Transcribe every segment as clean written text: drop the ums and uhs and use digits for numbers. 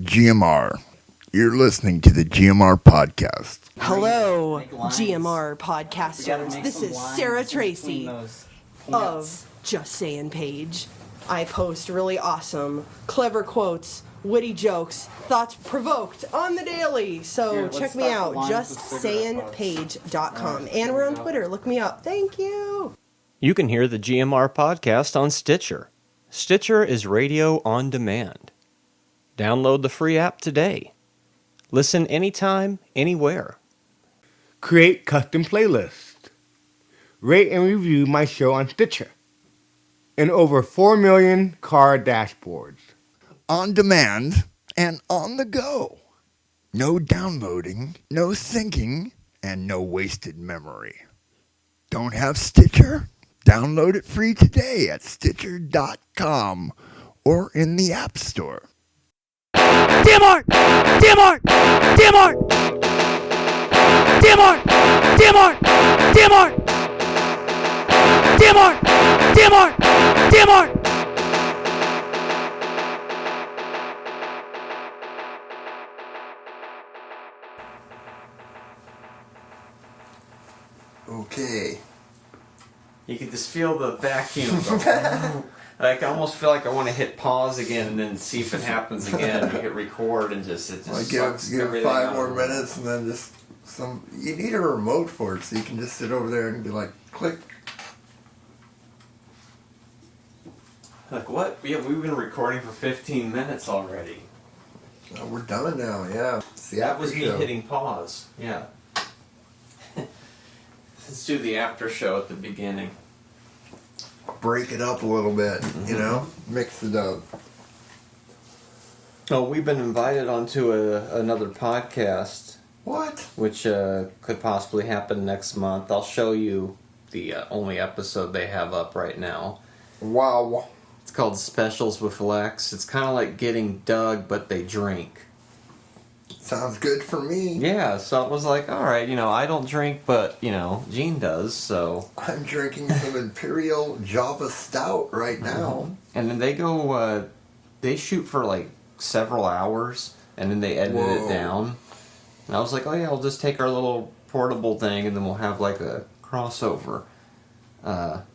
GMR. You're listening to the GMR Podcast. Hello, GMR Podcasters. This is Sarah Tracy of Just Saying Page. I post really awesome, clever quotes, witty jokes, thoughts provoked on the daily. So check me out, justsayingpage.com. And we're on Twitter. Look me up. Thank you. You can hear the GMR Podcast on Stitcher. Stitcher is radio on demand. Download the free app today. Listen anytime, anywhere. Create custom playlists. Rate and review my show on Stitcher. And over 4 million car dashboards. On demand and on the go. No downloading, no syncing, and no wasted memory. Don't have Stitcher? Download it free today at Stitcher.com or in the App Store. DMR! DMR! DMR! DMR! DMR! DMR! DMR! DMR! DMR! Okay. You can just feel the vacuum go. I almost feel like I want to hit pause again and then see if it happens again. You hit record and just sucks give everything 5 out more of the minutes and then just some. You need a remote for it so you can just sit over there and be like, click. Like what? Yeah, we've been recording for 15 minutes already. Oh, we're done now. Yeah. It's the That was me Aftershow. hitting pause. Yeah. Let's do the after show at the beginning. Break it up a little bit, you know, mix it up. Oh, we've been invited onto another podcast, What? which could possibly happen next month. I'll show you the only episode they have up right now. Wow. It's called Specials with Lex. It's kind of like Getting Doug, but they drink. Sounds good for me. Yeah, so it was like, all right, I don't drink, but, Gene does, so... I'm drinking some Imperial Java Stout right now. And then they go, they shoot for like several hours, and then they edit it down. And I was like, oh yeah, I'll just take our little portable thing, and then we'll have like a crossover. But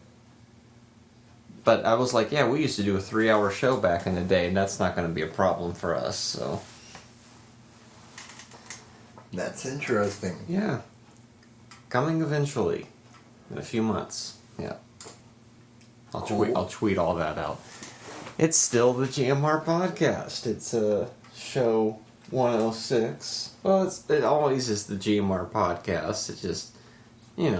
I was like, yeah, we used to do a 3-hour show back in the day, and that's not going to be a problem for us, so... That's interesting. Yeah. Coming eventually. In a few months. Yeah. I'll tweet all that out. It's still the GMR Podcast. It's show 106. Well, it always is the GMR Podcast. It just, I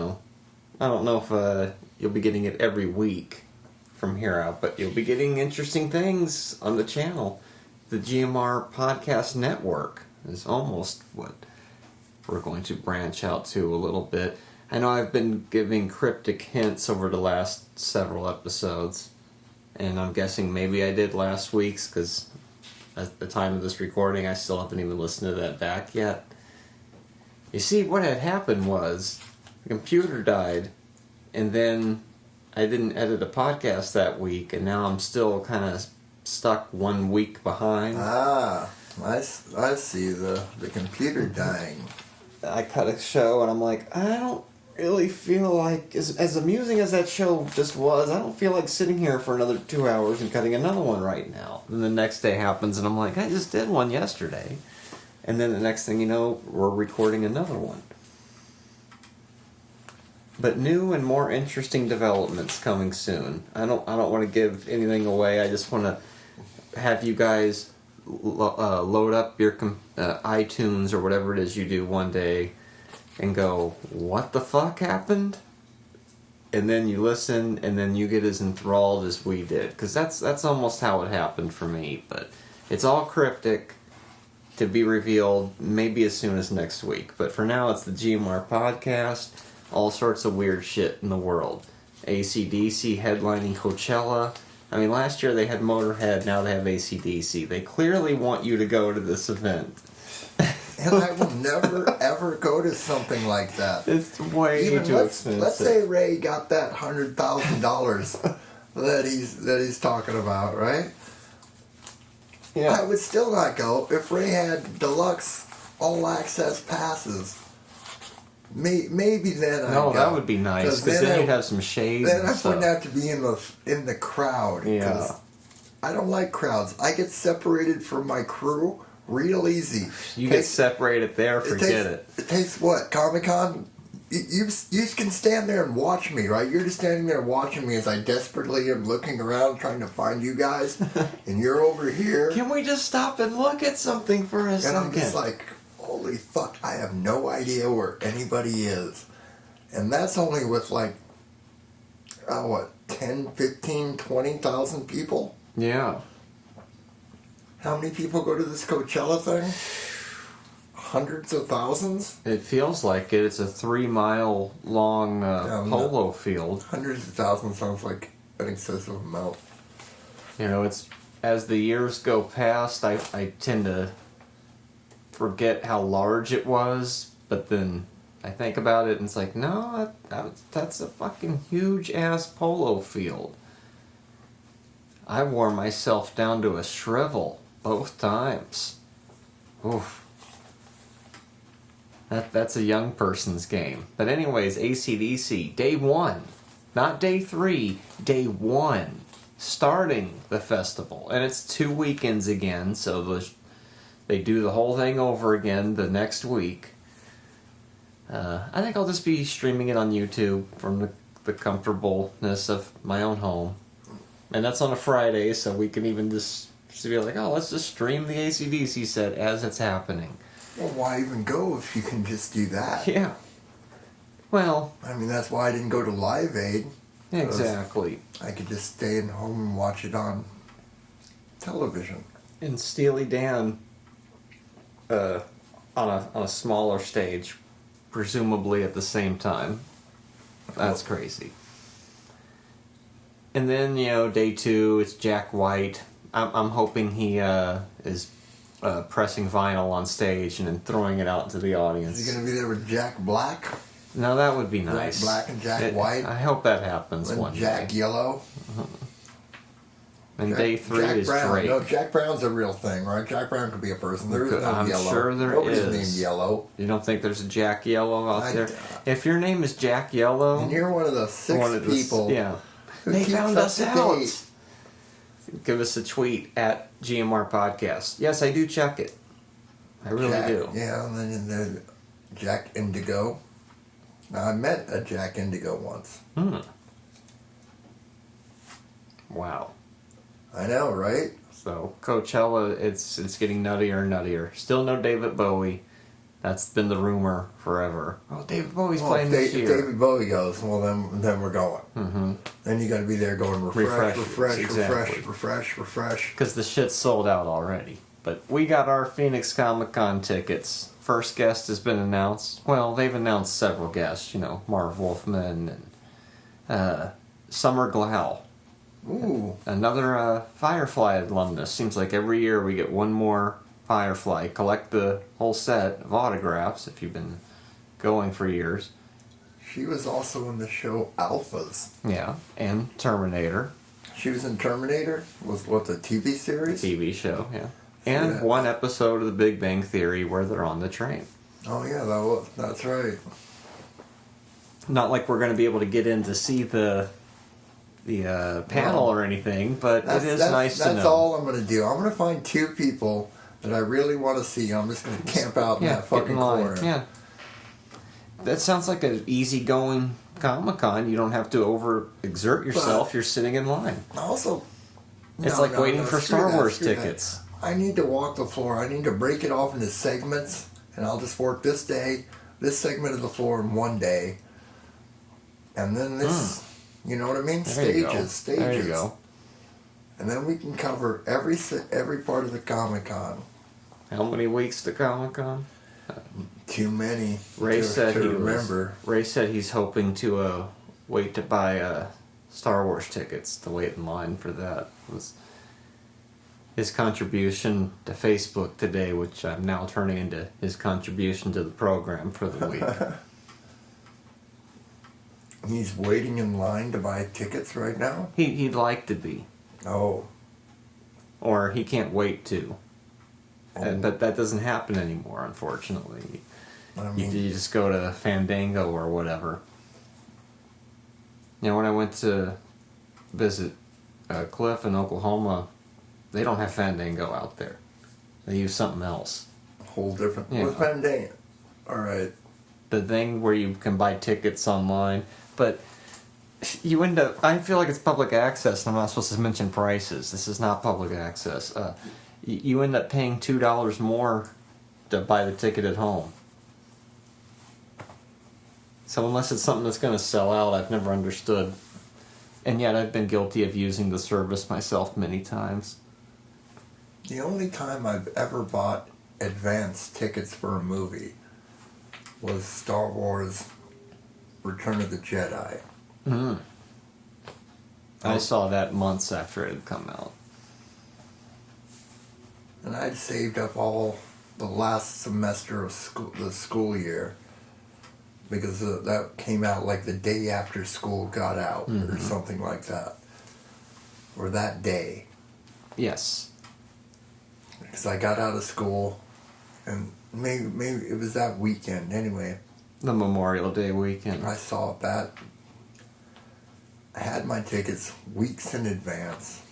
don't know if you'll be getting it every week from here out, but you'll be getting interesting things on the channel. The GMR Podcast Network is almost what we're going to branch out to a little bit. I know I've been giving cryptic hints over the last several episodes, and I'm guessing maybe I did last week's, because at the time of this recording I still haven't even listened to that back yet. You see, what had happened was the computer died, and then I didn't edit a podcast that week, and now I'm still kind of stuck 1 week behind. Ah, I see the computer dying. I cut a show and I'm like, I don't really feel like, as amusing as that show just was, I don't feel like sitting here for another 2 hours and cutting another one right now. And the next day happens and I'm like, I just did one yesterday. And then the next thing you know, we're recording another one. But new and more interesting developments coming soon. I don't want to give anything away. I just want to have you guys load up your iTunes or whatever it is you do one day and go, what the fuck happened? And then you listen and then you get as enthralled as we did, because that's almost how it happened for me. But it's all cryptic, to be revealed maybe as soon as next week. But for now, it's the GMR Podcast. All sorts of weird shit in the world. AC/DC headlining Coachella. I mean, last year they had Motorhead, now they have AC/DC. They clearly want you to go to this event. And I will never, ever go to something like that. It's way too expensive. Let's say Ray got that $100,000 that he's talking about, right? Yeah. I would still not go if Ray had deluxe all-access passes. Maybe then I'd go. No, that would be nice, because then you'd have some shades Then and I stuff. wouldn't have to be in the crowd. Yeah. I don't like crowds. I get separated from my crew real easy. You get separated there, forget it. It takes what? ComiCon? You can stand there and watch me, right? You're just standing there watching me as I desperately am looking around trying to find you guys, and you're over here. Can we just stop and look at something for a second? And I'm just like, holy fuck, I have no idea where anybody is. And that's only with 10, 15, 20,000 people? Yeah. How many people go to this Coachella thing? Hundreds of thousands? It feels like it. It's a 3-mile long polo field. Hundreds of thousands sounds like an excessive amount. It's as the years go past, I tend to forget how large it was, but then I think about it and it's like, no, that's a fucking huge ass polo field. I wore myself down to a shrivel both times. Oof. That's a young person's game. But anyways, AC/DC, day 1. Not day 3, day 1. Starting the festival. And it's 2 weekends again, so they do the whole thing over again the next week. I think I'll just be streaming it on YouTube from the comfortableness of my own home. And that's on a Friday, so we can even just be like, oh, let's just stream the AC/DC set as it's happening. Well, why even go if you can just do that? Yeah. Well... I mean, that's why I didn't go to Live Aid. Exactly. I could just stay at home and watch it on television. And Steely Dan, on a smaller stage, presumably at the same time. That's crazy. And then, day 2, it's Jack White. I'm hoping he is pressing vinyl on stage and then throwing it out to the audience. Is he going to be there with Jack Black? No, that would be nice. Black and Jack White? I hope that happens And one Jack day. Yellow? And day 3 Jack is Brown. Drake. No, Jack Brown's a real thing, right? Jack Brown could be a person. There is no I'm Yellow. sure there Nobody's is. named Yellow. You don't think there's a Jack Yellow out there? doubt. If your name is Jack Yellow... And you're one of the 6 people Yeah. who They keeps found up us to out. date. Give us a tweet at GMR Podcast. Yes, I do check it. I really do. Yeah, and then there's Jack Indigo. Now, I met a Jack Indigo once. Wow. I know, right? So Coachella, it's getting nuttier and nuttier. Still no David Bowie. That's been the rumor forever. Oh, David Bowie's playing this if year. David Bowie goes, well, then we're going. Mm-hmm. Then you got to be there going refresh. Exactly. Because the shit's sold out already. But we got our Phoenix Comic-Con tickets. First guest has been announced. Well, they've announced several guests. Marv Wolfman and Summer Glau. Ooh. Another Firefly alumnus. Seems like every year we get one more Firefly. Collect the whole set of autographs if you've been going for years. She was also in the show Alphas. Yeah, and Terminator. She was in Terminator? Was what, the TV series? TV show, yeah. And one episode of The Big Bang Theory where they're on the train. Oh yeah, that's right. Not like we're going to be able to get in to see the panel or anything, but it is nice to know. That's all I'm going to do. I'm going to find 2 people that I really want to see. I'm just going to camp out in that fucking corner. Yeah. That sounds like an easygoing Comic-Con. You don't have to overexert yourself. You're sitting in line. Also, it's like waiting for Star Wars tickets. I need to walk the floor. I need to break it off into segments, and I'll just work this segment of the floor in one day, and then this. You know what I mean? Stages. There you go. And then we can cover every part of the Comic-Con. How many weeks to Comic-Con? Too many Ray said remember. Ray said he's hoping to wait to buy Star Wars tickets to wait in line for that. It was his contribution to Facebook today, which I'm now turning into his contribution to the program for the week. He's waiting in line to buy tickets right now? He'd like to be. Oh. or he can't wait to. Oh. But that doesn't happen anymore, unfortunately. I mean, You just go to Fandango or whatever. You know, when I went to visit Cliff in Oklahoma, they don't have Fandango out there. They use something else. whole different. Yeah. What's Fandango? All right. The thing where you can buy tickets online, but you end up. I feel like it's public access, and I'm not supposed to mention prices. This is not public access. You end up paying $2 more to buy the ticket at home. So unless it's something that's going to sell out, I've never understood. And yet I've been guilty of using the service myself many times. The only time I've ever bought advance tickets for a movie was Star Wars Return of the Jedi. I saw that months after it had come out. And I'd saved up all the last semester of the school year because that came out like the day after school got out or something like that. Or that day. Yes. Because I got out of school and maybe it was that weekend anyway. The Memorial Day weekend. I saw that. I had my tickets weeks in advance.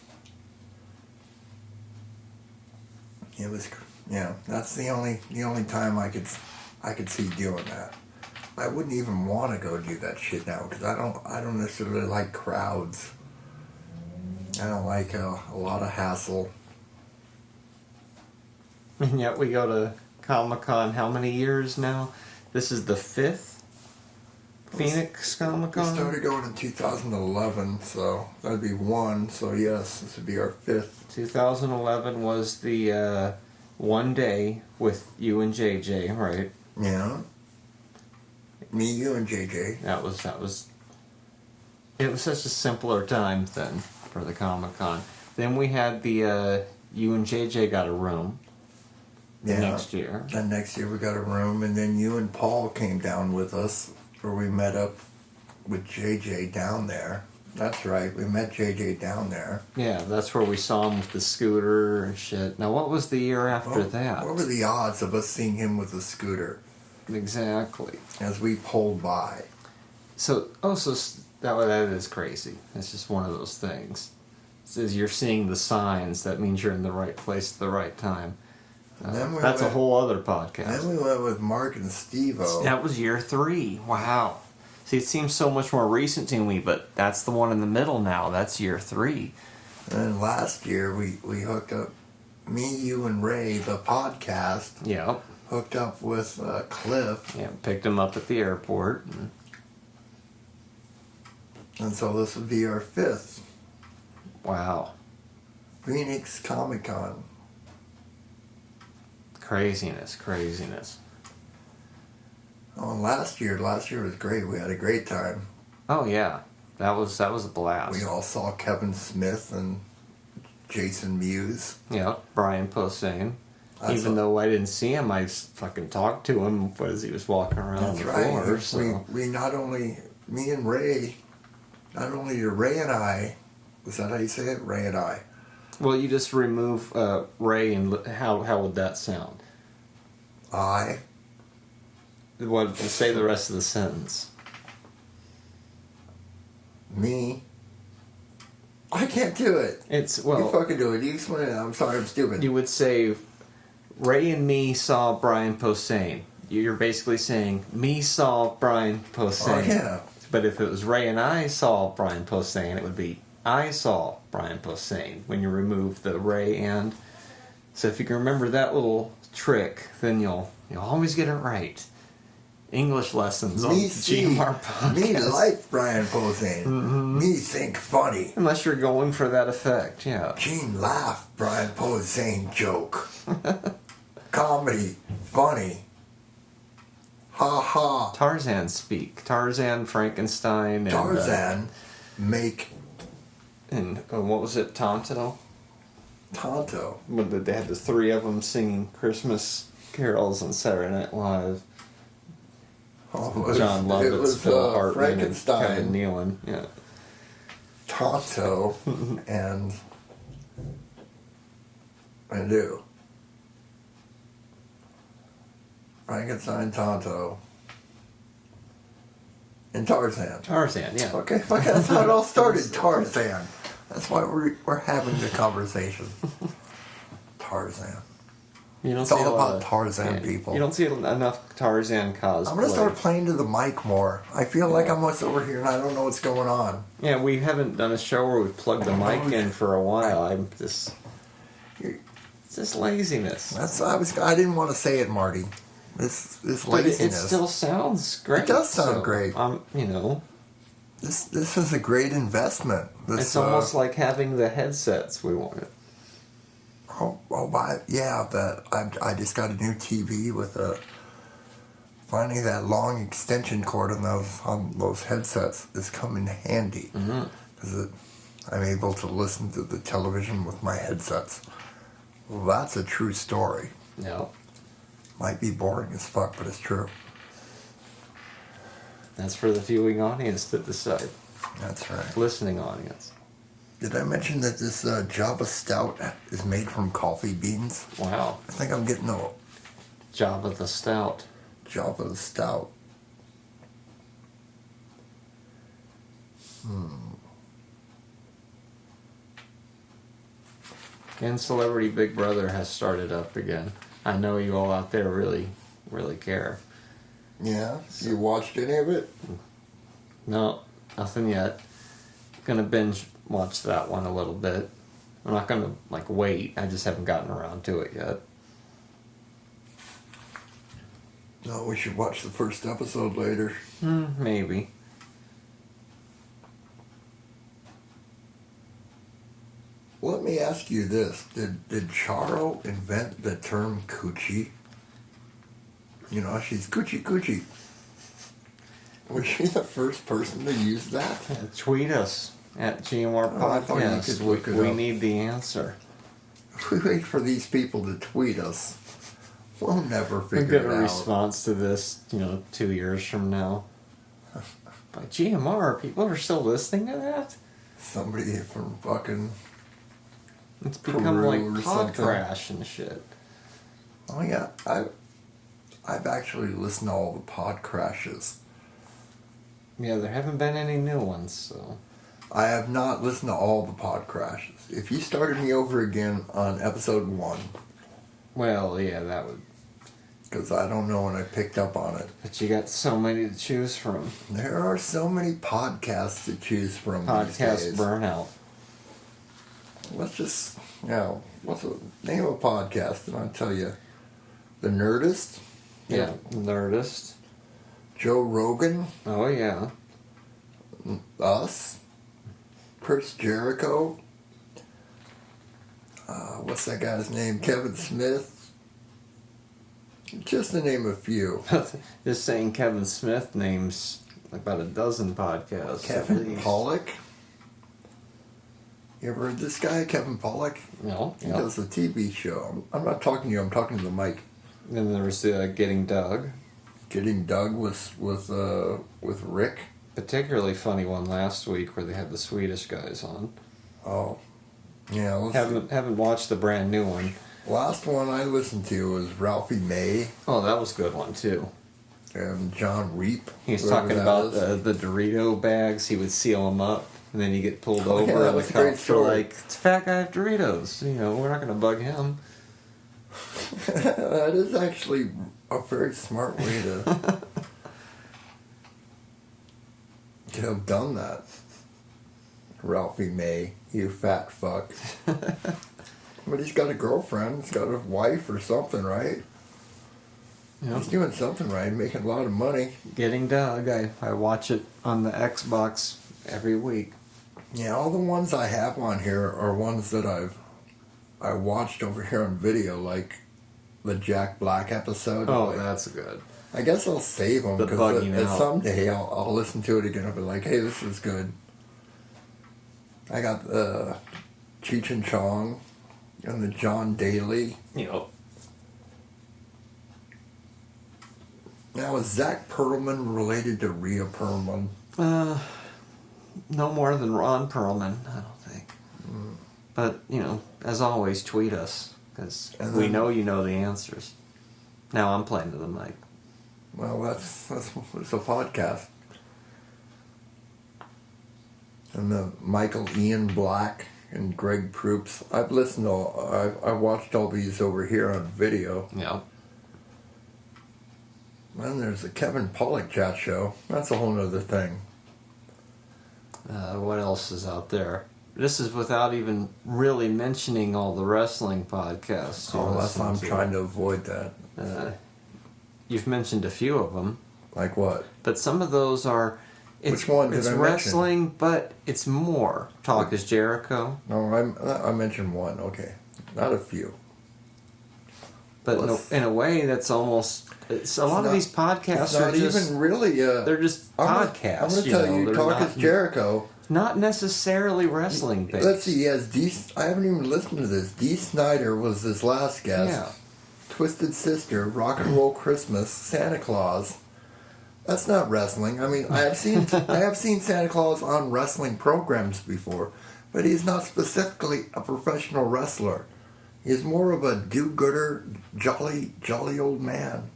It was, that's the only time I could see doing that. I wouldn't even want to go do that shit now because I don't necessarily like crowds. I don't like a lot of hassle. And yet we go to ComiCon how many years now? This is the 5th Phoenix ComiCon? We started going in 2011, so that'd be 1. So yes, this would be our 5th. 2011 was the one day with you and JJ, right? Yeah. Me, you, and JJ. That was. It was such a simpler time then for the Comic-Con. Then we had the you and JJ got a room. Yeah. Next year. And next year we got a room, and then you and Paul came down with us, where we met up with JJ down there. That's right, we met JJ down there. Yeah, that's where we saw him with the scooter and shit. Now, what was the year after that? What were the odds of us seeing him with a scooter? Exactly. As we pulled by. So that is crazy. It's just one of those things. It says you're seeing the signs. That means you're in the right place at the right time. That's a whole other podcast. Then we went with Mark and Steve-O. That was year 3. Wow. See, it seems so much more recent to me, but that's the one in the middle now. That's year 3. And then last year we hooked up, me, you, and Ray, the podcast. Yeah. Hooked up with Cliff. Yeah, picked him up at the airport. And so this would be our 5th. Wow. Phoenix Comic-Con. Craziness. Oh, and last year was great. We had a great time. Oh yeah, that was a blast. We all saw Kevin Smith and Jason Mewes. Yeah, Brian Posehn. Even though I didn't see him, I fucking talked to him as he was walking around the floor. So. We not only, me and Ray, not only did Ray and I, was that how you say it? Ray and I. Well, you just remove Ray, and how would that sound? What? Say the rest of the sentence. Me. I can't do it. You fucking do it. You explain it. I'm sorry, I'm stupid. You would say, Ray and me saw Brian Posehn. You're basically saying, me saw Brian Posehn. Oh, yeah. But if it was Ray and I saw Brian Posehn, it would be, I saw Brian Posehn, when you remove the Ray and. So if you can remember that little trick, then you'll always get it right. English lessons on GMR Podcast. Me like Brian Posehn. Mm-hmm. Me think funny. Unless you're going for that effect, yeah. Gene laugh, Brian Posehn joke. Comedy, funny. Ha ha. Tarzan speak. Tarzan, Frankenstein, and... Tarzan make... And what was it, Tonto? Tonto. When they had the 3 of them singing Christmas carols on Saturday Night Live. John Lovitz, Phil Hartman, and Kevin Nealon. Yeah. Tonto and I do. Frankenstein, Tonto, and Tarzan. Tarzan, yeah. Okay, fuck, that's how it all started. Tarzan. That's why we're having the conversation. Tarzan. You don't It's see all a lot about of- Tarzan yeah, people. You don't see enough Tarzan cosplay. I'm gonna start playing to the mic more. I feel like I'm almost over here and I don't know what's going on. Yeah, we haven't done a show where we've plugged the mic in for a while. It's just laziness. I didn't want to say it, Marty. This But laziness. it still sounds great. It does sound so, great. You know, This is a great investment. it's almost like having the headsets we wanted. I just got a new TV with finally that long extension cord on those headsets is come in handy because I'm able to listen to the television with my headsets. Well, that's a true story. Yeah, Might be boring as fuck, but it's true. that's for the viewing audience to decide. That's right. Listening audience. Did I mention that this Java Stout is made from coffee beans? Wow, I think I'm getting a Java the Stout. Java Stout. And Celebrity Big Brother has started up again. I know you all out there really, really care. Yeah? You watched any of it? No, nothing yet. Gonna binge watch that one a little bit. I'm not gonna wait. I just haven't gotten around to it yet. No, we should watch the first episode later. Maybe. Let me ask you this. Did Charo invent the term coochie? You know, she's coochie coochie. Was she the first person to use that? Tweet us at GMR Oh, I thought you Podcast. could look it We up. need the answer. If we wait for these people to tweet us, we'll never We'll figure get it a out. response to this, 2 years from now. By GMR, people are still listening to that? Somebody from fucking... It's become Peru like or pod something. crash and shit. Oh yeah, I've actually listened to all the pod crashes. Yeah, there haven't been any new ones, so... I have not listened to all the pod crashes. If you started me over again on episode 1, Well, yeah, that would... because I don't know when I picked up on it. But you got so many to choose from. There are so many podcasts to choose from these Podcast days. Burnout. Let's just, what's the name of a podcast? And I'll tell you. The Nerdist? Yeah, Nerdist. Joe Rogan? Oh, yeah. Us? Chris Jericho? What's that guy's name? Kevin Smith? Just to name a few. Just saying Kevin Smith names about a dozen podcasts. at Kevin least. Pollak? You ever heard this guy, Kevin Pollak? No, He yeah. does a TV show. I'm not talking to you, I'm talking to the mic. Then there was Getting Doug. Getting Doug with Rick. Particularly funny one last week where they had the Swedish guys on. Oh. Yeah, let's Haven't watched the brand new one. Last one I listened to was Ralphie May Oh, that was a good one too. and John Reap. He was whoever talking that about is. the Dorito bags. He would seal them up, and then you get pulled Oh, over, yeah, that and was the a great cops are story. like, "It's a fat guy of Doritos." We're not gonna bug him. That is actually a very smart way to have done that. Ralphie May, you fat fuck. But he's got a girlfriend, he's got a wife or something, right? Yeah. He's doing something right, making a lot of money. Getting Doug. I watch it on the Xbox every week. Yeah, all the ones I have on here are ones that I watched over here on video, like the Jack Black episode. Oh, Like, that's good. I guess I'll save them The because bugging out. someday I'll listen to it again and be like, hey, this is good. I got the Cheech and Chong and the John Daly. Yep. Now, is Zach Perlman related to Rhea Perlman? No more than Ron Perlman, I don't think. But, as always, tweet us. because And we then- know you know the answers. Now I'm playing to the mic. Well, that's it's a podcast. And the Michael Ian Black and Greg Proops. I've listened to I watched all these over here on video. Yeah. Then there's the Kevin Pollak chat show. That's a whole other thing. What else is out there? This is without even really mentioning all the wrestling podcasts. Oh, that's why I'm trying to avoid that. You've mentioned a few of them, Like what? but some of those are. Which one did It's I mention? wrestling, but it's more. Talk is Jericho. No, I mentioned one. Okay, not a few. But Let's- in a way, that's almost. It's a lot of these podcasts It's are not just. even really. They're just podcasts. I'm going to tell you, they're Talk not, is Jericho. Not necessarily wrestling based. Let's see. He has I haven't even listened to this. Dee Snider was his last guest. Yeah. Twisted Sister, Rock and Roll Christmas, Santa Claus. That's not wrestling. I mean, I have seen Santa Claus on wrestling programs before, but he's not specifically a professional wrestler. He's more of a do-gooder, jolly old man.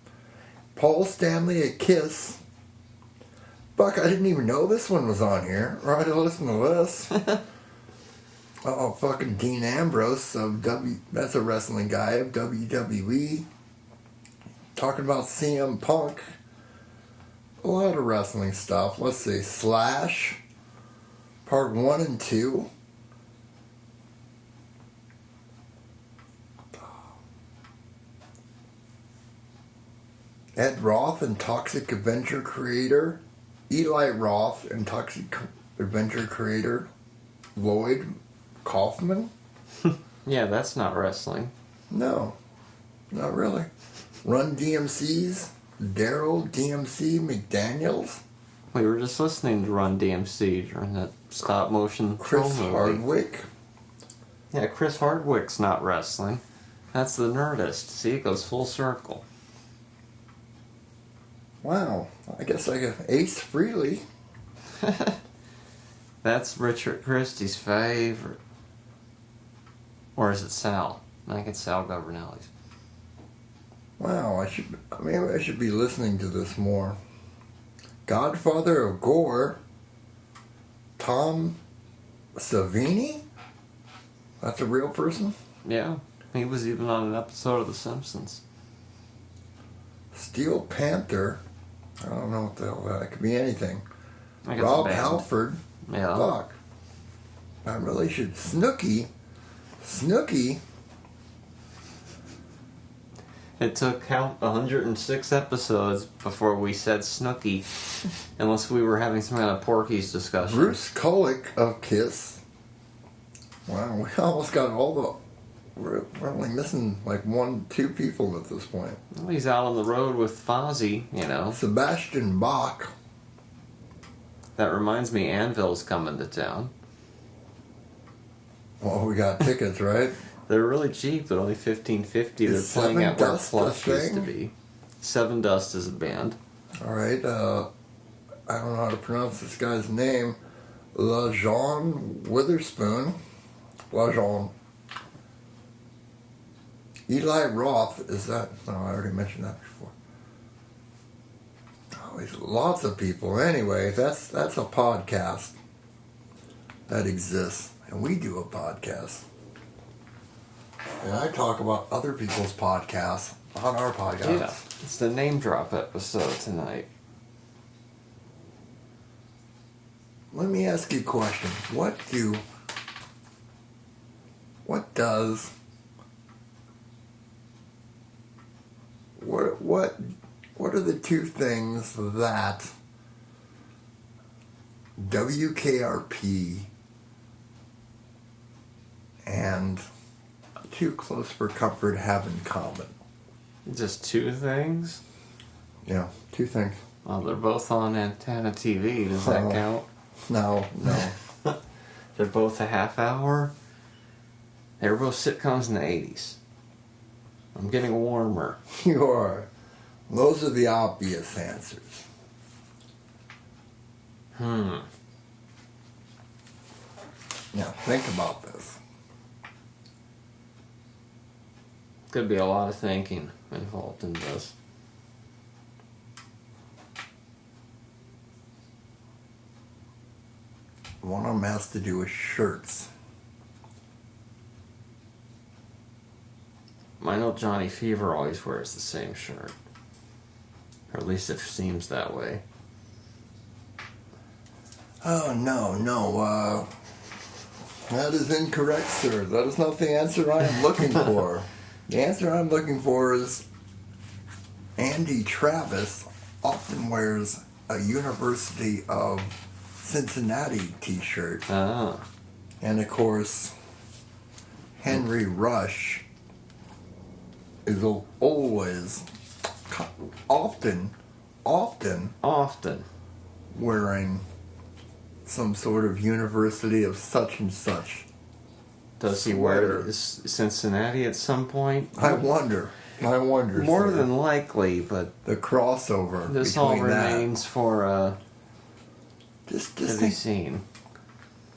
Paul Stanley at Kiss. Fuck, I didn't even know this one was on here. Or I had to listen to this. Oh, fucking Dean Ambrose of that's a wrestling guy of WWE. Talking about CM Punk. A lot of wrestling stuff. Let's see. Slash. Part 1 and 2. Ed Roth and Toxic Adventure creator. Eli Roth and Toxic Adventure creator. Lloyd Kaufman? Yeah, that's not wrestling. No, not really. Run DMC's Daryl DMC McDaniels. We were just listening to Run DMC during that stop motion Chris movie. Hardwick. Yeah, Chris Hardwick's not wrestling. That's the Nerdist. See, it goes full circle. Wow, I guess I got Ace Frehley. That's Richard Christie's favorite. Or is it Sal? I think it's Sal Governelli's. Wow, maybe I should be listening to this more. Godfather of Gore. Tom Savini? That's a real person? Yeah, he was even on an episode of The Simpsons. Steel Panther. I don't know what the hell that could be anything. I think it's a Rob band. Halford. Yeah. Fuck. I really should. Snooki. It took 106 episodes before we said Snooki, unless we were having some kind of Porky's discussion. Bruce Kulick of Kiss. Wow, we almost got all the... We're only missing like 2 people at this point. Well, he's out on the road with Fozzy, you know. Sebastian Bach. That reminds me, Anvil's coming to town. Well, we got tickets, right? They're really cheap. They're only $15.50. They're Is playing Seven at where Dust a Plush used to thing? be. Seven Dust is a band. All right. I don't know how to pronounce this guy's name. LaJean Witherspoon. LaJean. Eli Roth, is that... No, I already mentioned that before. Oh, there's lots of people. Anyway, that's a podcast that exists. And we do a podcast. And I talk about other people's podcasts on our podcast. Yeah, it's the name drop episode tonight. Let me ask you a question. What are the 2 things that WKRP and Too Close for Comfort have in common? Just 2 things? Yeah, 2 things. Well, they're both on Antenna TV. Does that Oh. count? No. They're both a half hour. They were both sitcoms in the 80s. I'm getting warmer. You are. Those are the obvious answers. Now, think about this. Could be a lot of thinking involved in this. One of them has to do with shirts. I know Johnny Fever always wears the same shirt. Or at least it seems that way. Oh, no. That is incorrect, sir. That is not the answer I am looking for. The answer I'm looking for is Andy Travis often wears a University of Cincinnati t-shirt. Ah. And of course, Henry Rush is always, often wearing some sort of University of such and such. Does he wear Cincinnati at some point? I wonder. More sir. than likely, but The crossover this all between remains for just to be seen.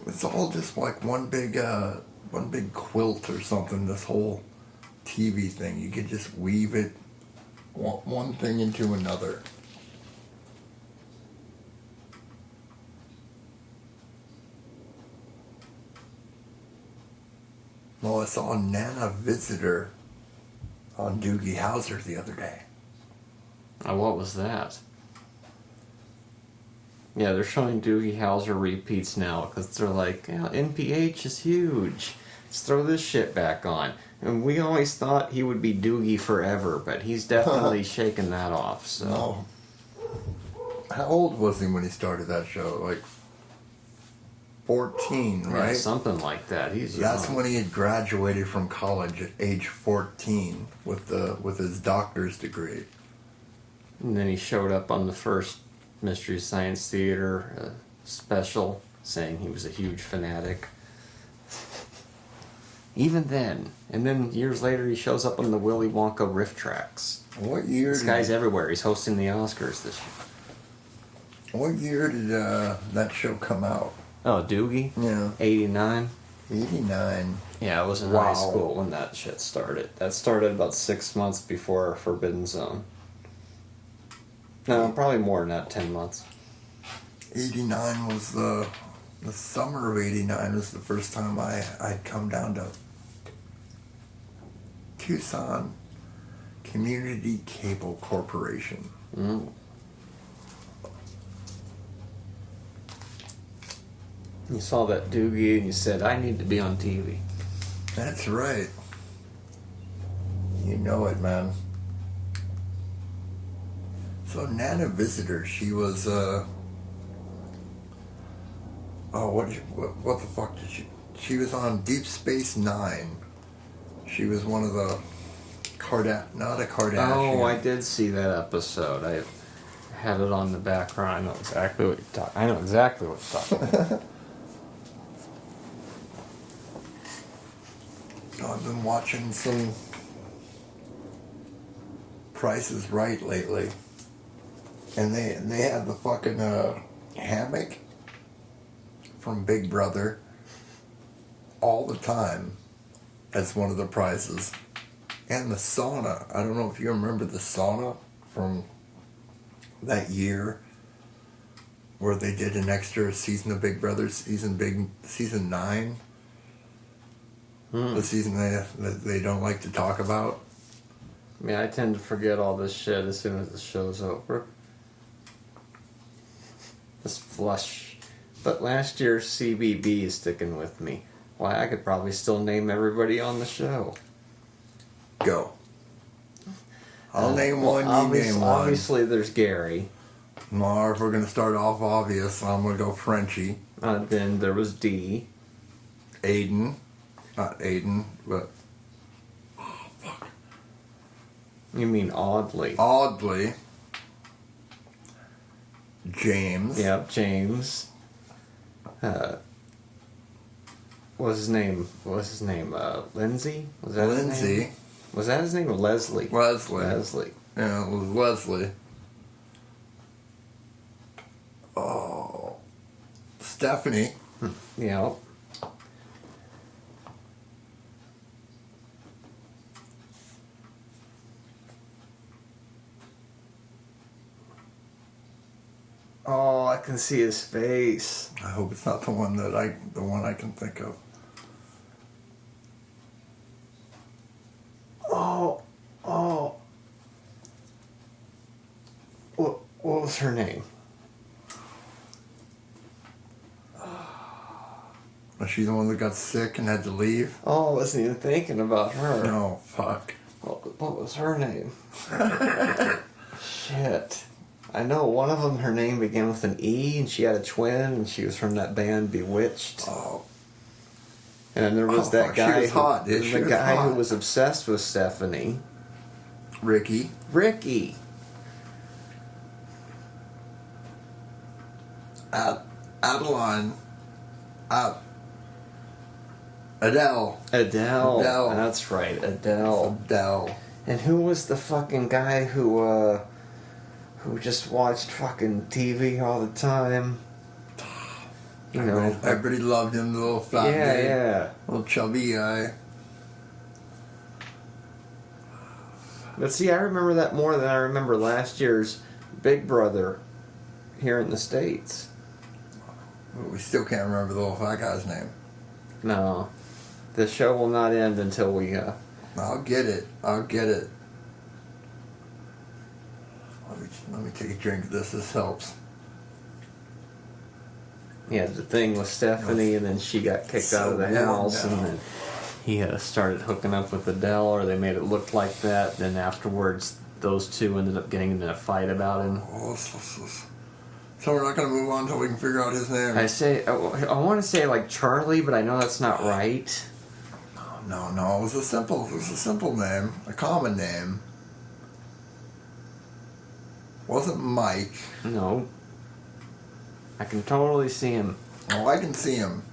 It's all just like one big quilt or something. This whole TV thing, you could just weave it one thing into another. Well, I saw Nana Visitor on Doogie Howser the other day. What was that? Yeah, they're showing Doogie Howser repeats now because they're like, yeah, NPH is huge. Let's throw this shit back on. And we always thought he would be Doogie forever, but he's definitely shaking that off. So. No. How old was he when he started that show? Like 14, right? Yeah, something like that. He's young. That's when he had graduated from college at age 14 with his doctor's degree. And then he showed up on the first Mystery Science Theater special, saying he was a huge fanatic. Even then. And then years later he shows up on the Willy Wonka riff tracks. What year? This guy's everywhere. He's hosting the Oscars this year. What year did that show come out? Oh, Doogie? Yeah. 89? 89. Yeah, I was in high school when that shit started. That started about 6 months before Forbidden Zone. No, probably more than that, 10 months. 89 was the summer of 89 was the first time I'd come down to Tucson Community Cable Corporation. Mm. You saw that Doogie and you said, I need to be on TV. That's right. You know it, man. So Nana Visitor, she was what the fuck did she was on Deep Space Nine. She was one of the not a Kardashian. Oh, I did see that episode. I had it on the background. I know exactly what you're talking about. I've been watching some Price is Right lately. And they have the fucking hammock from Big Brother all the time as one of the prizes. And the sauna. I don't know if you remember the sauna from that year where they did an extra season of Big Brother, season 9. The season that they don't like to talk about. I mean, I tend to forget all this shit as soon as the show's over. This flush. But last year's CBB is sticking with me. Why, I could probably still name everybody on the show. Go. I'll name one, you name one. Obviously, there's Gary. Or if we're going to start off obvious, I'm going to go Frenchie. Then there was D. Aiden. Not Aiden, but... Oh, fuck. You mean Oddly. Oddly. James. Yep, James. What was his name? Lindsay? Was that his Lindsay. name? Was that his name or Leslie? Leslie. Yeah, it was Leslie. Oh. Stephanie. Yep. Oh, I can see his face. I hope it's not the one I can think of. Oh. What was her name? Was she the one that got sick and had to leave? Oh, I wasn't even thinking about her. No, fuck. What was her name? Shit. I know one of them, her name began with an E, and she had a twin, and she was from that band Bewitched. Oh. And then there was that fuck, guy, she was hot, dude. She the was guy hot. who was obsessed with Stephanie. Ricky. Adeline. Adele. Adele. That's right, Adele. And who was the fucking guy who just watched fucking TV all the time? You know, Everybody loved him, the little fat guy. Yeah. Little chubby guy. But see, I remember that more than I remember last year's Big Brother here in the States. We still can't remember the little fat guy's name. No. The show will not end until we... I'll get it. Let me take a drink of this. This helps. Yeah, the thing with Stephanie, and then she got kicked out of the house, and then he started hooking up with Adele, or they made it look like that. Then afterwards, those two ended up getting in a fight about him. So we're not going to move on until we can figure out his name. I want to say like Charlie, but I know that's not right. No. It was a simple name, a common name. Wasn't Mike. No. I can totally see him. Oh, I can see him.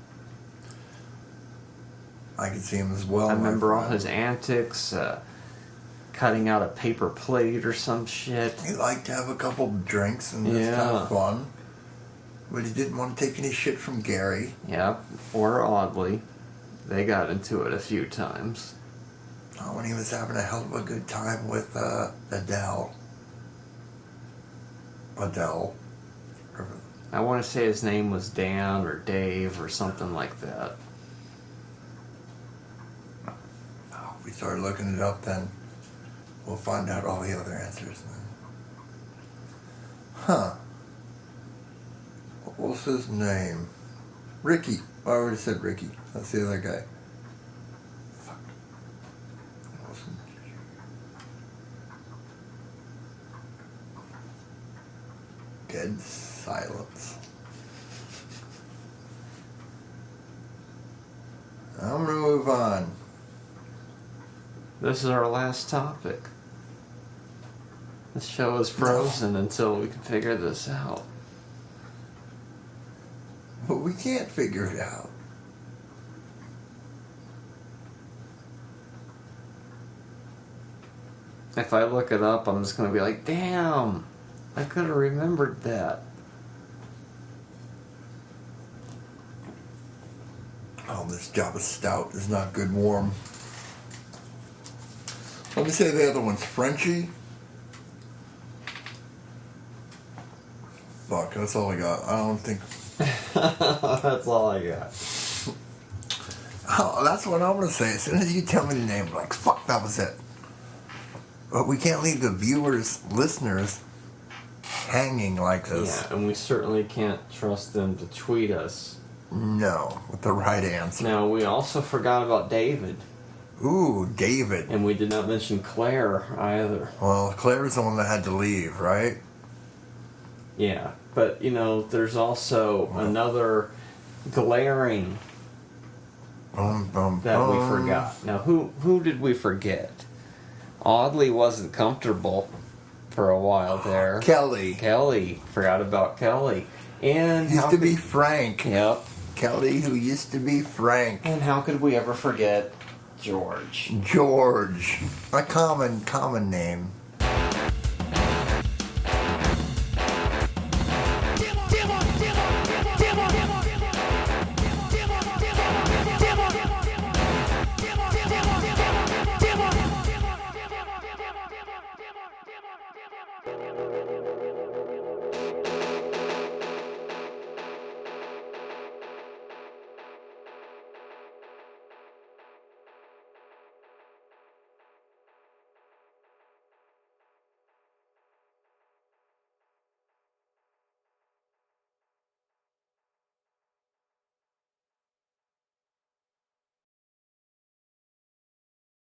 I can see him as well. I remember all his antics, cutting out a paper plate or some shit. He liked to have a couple drinks and just have fun. But he didn't want to take any shit from Gary. Yep, or Oddly. They got into it a few times. Oh, when he was having a hell of a good time with Adele. I want to say his name was Dan or Dave or something like that. Oh, we started looking it up then. We'll find out all the other answers then. Huh. What was his name? Ricky. I already said Ricky. That's the other guy. Fuck. Dead silence. I'm gonna move on. This is our last topic. The show is frozen until we can figure this out. But we can't figure it out. If I look it up, I'm just going to be like, damn, I could have remembered that. Oh, this job of Stout is not good warm. Let me say the other one's Frenchie. Fuck, that's all I got. I don't think... That's all I got. Oh, that's what I'm going to say. As soon as you tell me the name, I'm like, fuck, that was it. But we can't leave the viewers, listeners, hanging like this. Yeah, and we certainly can't trust them to tweet us. No, with the right answer. Now, we also forgot about David. Ooh, David. And we did not mention Claire either. Well, Claire's the one that had to leave, right? Yeah, but, you know, there's also another glaring that we forgot. Now, who did we forget? Oddly wasn't comfortable for a while there. Kelly. Forgot about Kelly. And used to be Frank. Yep. Kelly, who used to be Frank. And how could we ever forget George? A common name.